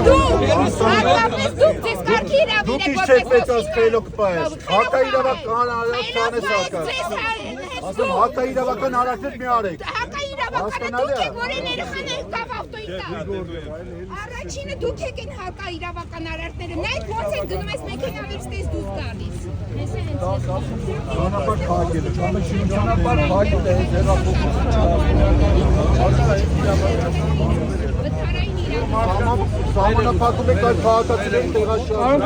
դուք ձեզ կարգի իրավին եք որպես ասկրելով կպայես, հակա իրավական արարական ես ակած, ասում հակա իրավական արարքներ մի արեք, հակա իրավականը դուք եք, որ են երխան եք կավ ավտոյի տակ, առաջինը դուք եք են հակա իրավական արարքները, նայք ոնց են գնում ես մեքենաներից տես դուս գալիս, ճանապարհ փակել է, ճանապարհ փակել է, Սամանապատում եք այդ քաղաքացիների տեղաշարժ։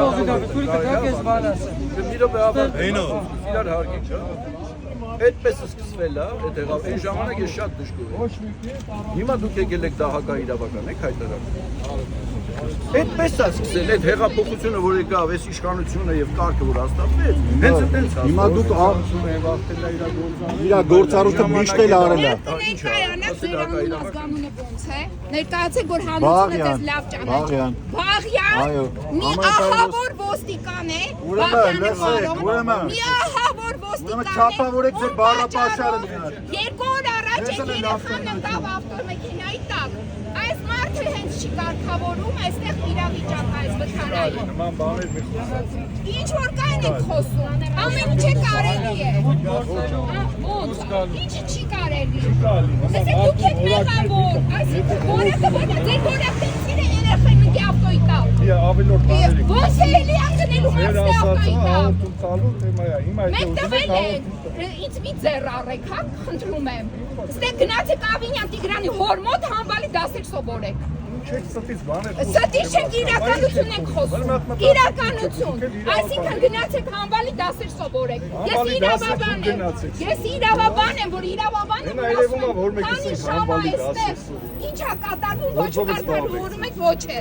Այդպես է սկսվել, այդ եղավ, այն ժամանակ ես շատ դժգոհ եմ։ Հիմա դուք եկել եք դահակա իրավական եք հայտարարում։ Այդպես է սկսել, այդ հեղափոխությունը, որ եկավ, այս իշխանությունը եւ կարգը, որ հաստատվեց, հենց այդպես է։ Հիմա դուք իր գործառույթը միշտ էլ արել է։ Ներկայանաք ձեր ազգանունը ոնց է։ Ներկայացեք, որ հանությունը ձեզ լավ ճանաչի։ Բաղյան, մի ահավոր ոստիկան է, Բաղյանը մարում, մի ահավոր ոստիկան է, չափավորեք ձեր բառապաշարը միար։ 2 օր առաջ եք երեխան ընկավ ավտոմեքենայի տակ։ Այս մարդը հենց չի կարգավորում, այստեղ իրավիճակ այս վթարային։ Ինչ որ կային եք խոսում, ամեն ինչը կարելի է։ Ոնց, ինչը չի կարելի։ Տեսեք դուք եք մեղավոր, այսինքն որակը որը ձեր որակտենցին է երեխան ընկի ավտոյի տակ։ Ոնց է էլի անգնելու մարդը ավտոյի տակ։ Մենք տվել ենք, ինձ մի ձեռ առեք, հա, խնդրում եմ։ Ստեղ գնացեք Ավինյան Տիգրանի հոր մոտ հանվալի դասեր սովորեք։ Ստից չենք իրականություն ենք խոսում, իրականություն, այսինքն գնացեք հանվալի դասեր սովորեք, ես իրավաբան եմ, որ իրավաբանը քանի շամա է ստեղ, ինչ է կատարվում, ոչ կարգավորում եք, ոչ է։